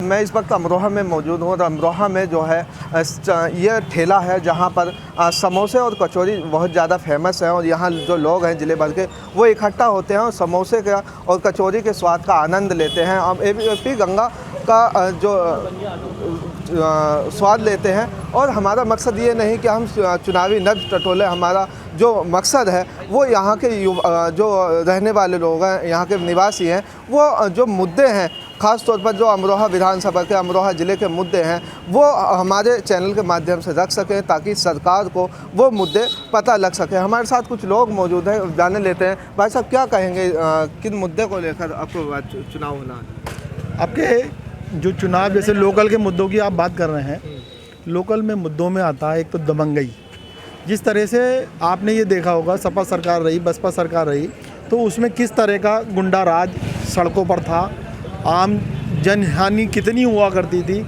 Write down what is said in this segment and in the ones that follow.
मैं इस वक्त अमरोहा में मौजूद हूँ और अमरोहा में जो है ये ठेला है जहाँ पर समोसे और कचौरी बहुत ज़्यादा फेमस है और यहाँ जो लोग हैं ज़िले भर के वो इकट्ठा होते हैं और समोसे का और कचौरी के स्वाद का आनंद लेते हैं। हम एबीवीपी गंगा का जो स्वाद लेते हैं और हमारा मकसद ये नहीं कि हम चुनावी नब्ज़ टटोले, हमारा जो मकसद है वो यहाँ के जो रहने वाले लोग हैं, यहाँ के निवासी हैं, वो जो मुद्दे हैं ख़ास तौर पर जो अमरोहा विधानसभा के अमरोहा ज़िले के मुद्दे हैं वो हमारे चैनल के माध्यम से रख सकें ताकि सरकार को वो मुद्दे पता लग सके। हमारे साथ कुछ लोग मौजूद हैं, जाने लेते हैं। भाई साहब क्या कहेंगे, किन मुद्दे को लेकर आपको चुनाव होना है? आपके जो चुनाव जैसे लोकल के मुद्दों की आप बात कर रहे हैं, लोकल में मुद्दों में आता है एक तो दबंगई। जिस तरह से आपने ये देखा होगा सपा सरकार रही, बसपा सरकार रही, तो उसमें किस तरह का गुंडा राज सड़कों पर था, आम जनहानि कितनी हुआ करती थी,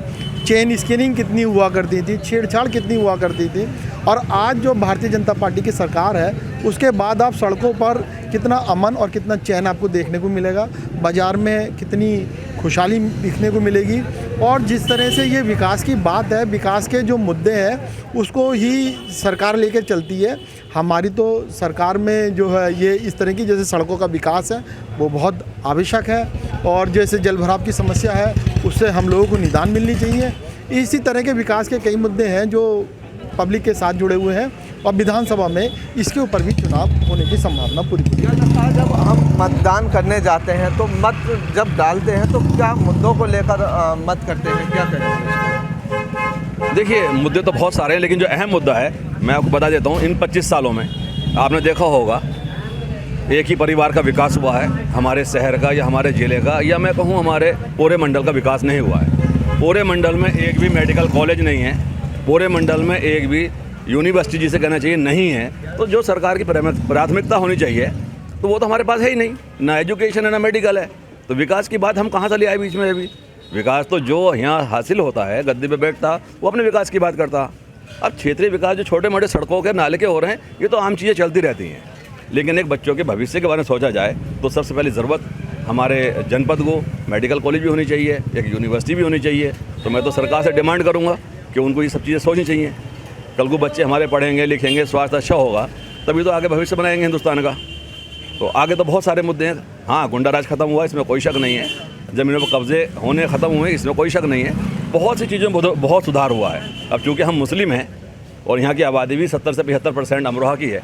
चेन स्किनिंग कितनी हुआ करती थी, छेड़छाड़ कितनी हुआ करती थी। और आज जो भारतीय जनता पार्टी की सरकार है उसके बाद आप सड़कों पर कितना अमन और कितना चैन आपको देखने को मिलेगा, बाज़ार में कितनी खुशहाली दिखने को मिलेगी। और जिस तरह से ये विकास की बात है, विकास के जो मुद्दे हैं उसको ही सरकार लेकर चलती है। हमारी तो सरकार में जो है ये इस तरह की जैसे सड़कों का विकास है वो बहुत आवश्यक है और जैसे जल भराव की समस्या है उससे हम लोगों को निदान मिलनी चाहिए। इसी तरह के विकास के कई मुद्दे हैं जो पब्लिक के साथ जुड़े हुए हैं और विधानसभा में इसके ऊपर भी चुनाव होने की संभावना पूरी लगता है। जब हम मतदान करने जाते हैं तो मत जब डालते हैं तो क्या मुद्दों को लेकर मत करते हैं, क्या करें? देखिए, मुद्दे तो बहुत सारे हैं लेकिन जो अहम मुद्दा है मैं आपको बता देता हूँ। इन 25 सालों में आपने देखा होगा एक ही परिवार का विकास हुआ है, हमारे शहर का या हमारे ज़िले का या मैं कहूँ हमारे पूरे मंडल का विकास नहीं हुआ है। पूरे मंडल में एक भी मेडिकल कॉलेज नहीं है, पूरे मंडल में एक भी यूनिवर्सिटी जिसे कहना चाहिए नहीं है। तो जो सरकार की प्राथमिकता होनी चाहिए तो वो तो हमारे पास है ही नहीं, ना एजुकेशन है ना मेडिकल है। तो विकास की बात हम कहाँ से ले आए बीच में? अभी विकास तो जो यहाँ हासिल होता है गद्दी पे बैठता वो अपने विकास की बात करता। अब क्षेत्रीय विकास जो छोटे मोटे सड़कों के नाले के हो रहे हैं ये तो आम चीज़ें चलती रहती हैं, लेकिन एक बच्चों के भविष्य के बारे में सोचा जाए तो सबसे पहले ज़रूरत हमारे जनपद को मेडिकल कॉलेज भी होनी चाहिए, एक यूनिवर्सिटी भी होनी चाहिए। तो मैं तो सरकार से डिमांड करूँगा कि उनको ये सब चीज़ें सोचनी चाहिए। कल को बच्चे हमारे पढ़ेंगे लिखेंगे, स्वास्थ्य अच्छा होगा तभी तो आगे भविष्य बनाएंगे हिंदुस्तान का। तो आगे तो बहुत सारे मुद्दे हैं। हाँ, गुंडा राज खत्म हुआ इसमें कोई शक नहीं है, ज़मीनों पर कब्जे होने ख़त्म हुए इसमें कोई शक नहीं है, बहुत सी चीज़ों में बहुत सुधार हुआ है। अब चूँकि हम मुस्लिम हैं और यहाँ की आबादी भी 70 से 75% अमरोहा की है,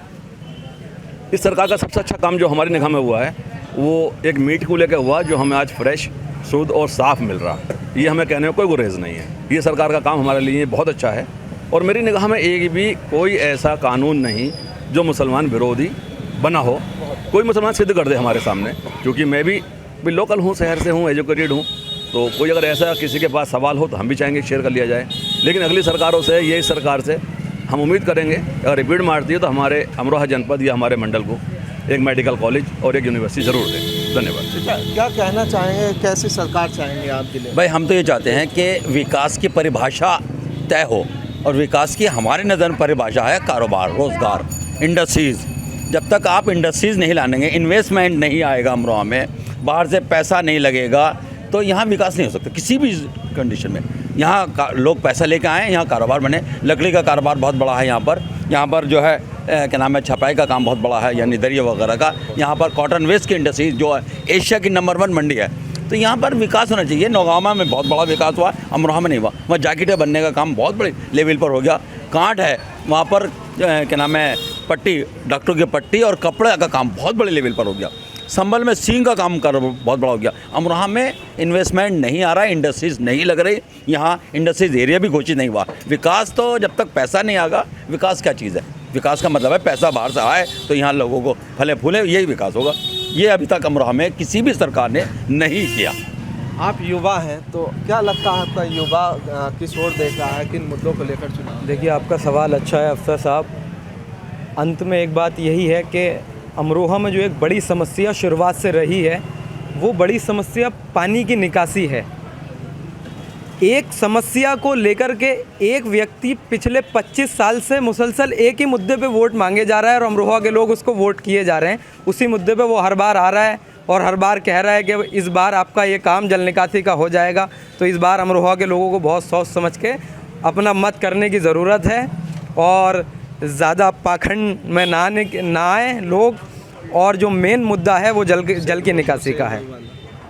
इस सरकार का सबसे अच्छा काम जो हमारी निगाह में हुआ है वो एक मीट को लेकर हुआ जो हमें आज फ्रेश, शुद्ध और साफ़ मिल रहा है। ये हमें कहने में कोई गुरेज नहीं है। ये सरकार का काम हमारे लिए बहुत अच्छा है और मेरी निगाह में एक भी कोई ऐसा कानून नहीं जो मुसलमान विरोधी बना हो, कोई मुसलमान सिद्ध कर दे हमारे सामने। क्योंकि मैं भी लोकल हूँ, शहर से हूँ, एजुकेटेड हूँ, तो कोई अगर ऐसा किसी के पास सवाल हो तो हम भी चाहेंगे शेयर कर लिया जाए। लेकिन अगली सरकारों से, ये सरकार से हम उम्मीद करेंगे अगर रिपीट मारती है तो हमारे अमरोहा जनपद या हमारे मंडल को एक मेडिकल कॉलेज और एक यूनिवर्सिटी ज़रूर दें। धन्यवाद। क्या कहना चाहेंगे, कैसी सरकार चाहेंगे आपके लिए? भाई हम तो ये चाहते हैं कि विकास की परिभाषा तय हो और विकास की हमारे नज़र में परिभाषा है कारोबार, रोज़गार, इंडस्ट्रीज़। जब तक आप इंडस्ट्रीज़ नहीं लाएंगे, इन्वेस्टमेंट नहीं आएगा अमरोहा में, बाहर से पैसा नहीं लगेगा तो यहाँ विकास नहीं हो सकता किसी भी कंडीशन में। यहाँ लोग पैसा लेकर आएँ, यहाँ कारोबार बने। लकड़ी का कारोबार बहुत बड़ा है यहाँ पर जो है क्या नाम है, छपाई का काम बहुत बड़ा है, यानी दरिया वगैरह का। यहाँ पर कॉटन वेस्ट की इंडस्ट्री जो है एशिया की नंबर 1 मंडी है, तो यहाँ पर विकास होना चाहिए। नौगामा में बहुत बड़ा विकास हुआ, अमरोहा में नहीं हुआ। वहाँ जैकेटें बनने का काम बहुत बड़े लेवल पर हो गया। कांट है वहाँ पर क्या नाम है, पट्टी, डॉक्टर की पट्टी और कपड़े का काम बहुत बड़े लेवल पर हो गया। संभल में सींग का काम कर बहुत बड़ा हो गया। अमरोहा में इन्वेस्टमेंट नहीं आ रहा है, इंडस्ट्रीज़ नहीं लग रही, यहाँ इंडस्ट्रीज एरिया भी घोषित नहीं हुआ। विकास तो जब तक पैसा नहीं आएगा, विकास क्या चीज़ है? विकास का मतलब है पैसा बाहर से आए तो यहाँ लोगों को फले फूले, यही विकास होगा। ये अभी तक अमरोहा में किसी भी सरकार ने नहीं किया। आप युवा हैं तो क्या लगता है आपका युवा किस ओर देख रहा है, किन मुद्दों को लेकर चुनाव? देखिए, आपका सवाल अच्छा है अफसर साहब। अंत में एक बात यही है कि अमरोहा में जो एक बड़ी समस्या शुरुआत से रही है वो बड़ी समस्या पानी की निकासी है। एक समस्या को लेकर के एक व्यक्ति पिछले 25 साल से मुसलसल एक ही मुद्दे पे वोट मांगे जा रहा है और अमरोहा के लोग उसको वोट किए जा रहे हैं। उसी मुद्दे पे वो हर बार आ रहा है, और हर बार कह रहा है कि इस बार आपका ये काम जल निकासी का हो जाएगा। तो इस बार अमरोहा के लोगों को बहुत सोच समझ के अपना मत करने की ज़रूरत है और ज़्यादा पाखंड में ना आए लोग। और जो मेन मुद्दा है वो जल की निकासी का है।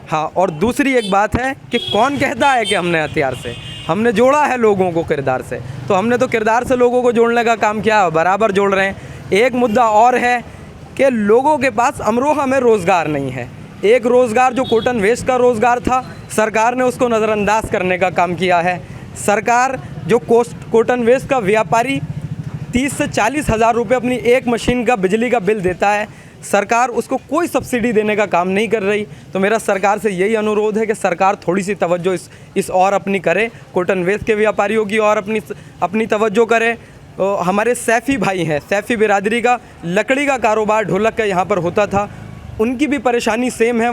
हाँ, और दूसरी एक बात है कि कौन कहता है कि हमने हथियार से, हमने जोड़ा है लोगों को किरदार से। तो हमने तो किरदार से लोगों को जोड़ने का काम किया, बराबर जोड़ रहे हैं। एक मुद्दा और है कि लोगों के पास अमरोहा में रोज़गार नहीं है। एक रोज़गार जो कॉटन वेस्ट का रोज़गार था, सरकार ने उसको नज़रअंदाज करने का काम किया है। सरकार जो कॉटन वेस्ट का व्यापारी 30 से 40 हज़ार रुपये अपनी एक मशीन का बिजली का बिल देता है, सरकार उसको कोई सब्सिडी देने का काम नहीं कर रही। तो मेरा सरकार से यही अनुरोध है कि सरकार थोड़ी सी तवज्जो इस और अपनी करे, कॉटन वेस्ट के व्यापारियों की और अपनी तवज्जो करे। हमारे सैफ़ी भाई हैं, सैफ़ी बिरादरी का लकड़ी का कारोबार ढोलक का यहाँ पर होता था, उनकी भी परेशानी सेम है।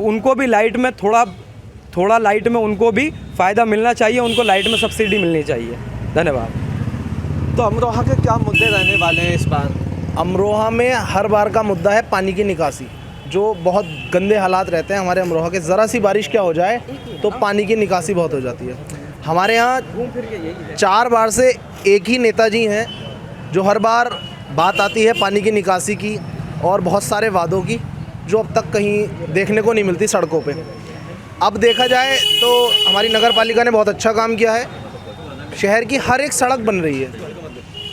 उनको भी लाइट में थोड़ा लाइट में उनको भी फ़ायदा मिलना चाहिए, उनको लाइट में सब्सिडी मिलनी चाहिए। धन्यवाद। तो अमरोहा के क्या मुद्दे रहने वाले हैं इस बार? अमरोहा में हर बार का मुद्दा है पानी की निकासी, जो बहुत गंदे हालात रहते हैं हमारे अमरोहा के। ज़रा सी बारिश क्या हो जाए तो पानी की निकासी बहुत हो जाती है। हमारे यहाँ 4 बार से एक ही नेताजी हैं जो हर बार बात आती है पानी की निकासी की और बहुत सारे वादों की, जो अब तक कहीं देखने को नहीं मिलती सड़कों पे। अब देखा जाए तो हमारी नगर पालिका ने बहुत अच्छा काम किया है। शहर की हर एक सड़क बन रही है,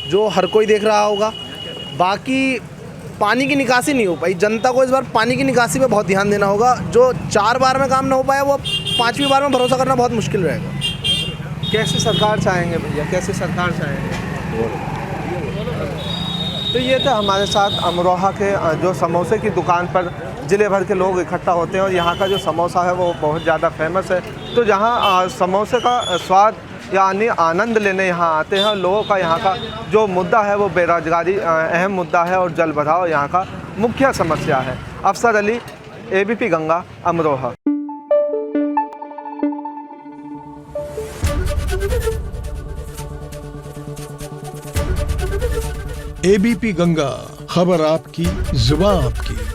जो हर कोई देख रहा होगा। बाकी पानी की निकासी नहीं हो पाई। जनता को इस बार पानी की निकासी पे बहुत ध्यान देना होगा। जो 4 बार में काम ना हो पाया, वो 5वीं बार में भरोसा करना बहुत मुश्किल रहेगा। कैसी सरकार चाहेंगे भैया, कैसी सरकार चाहेंगे? तो ये था हमारे साथ अमरोहा के जो समोसे की दुकान पर ज़िले भर के लोग इकट्ठा होते हैं और यहाँ का जो समोसा है वो बहुत ज़्यादा फेमस है। तो जहाँ समोसे का स्वाद यानी आनंद लेने यहाँ आते हैं। लोगों का यहाँ का जो मुद्दा है वो बेरोजगारी अहम मुद्दा है और जल भराव यहाँ का मुख्य समस्या है। अफसर अली, ABP गंगा, अमरोहा। ABP गंगा, खबर आपकी, जुबान आपकी।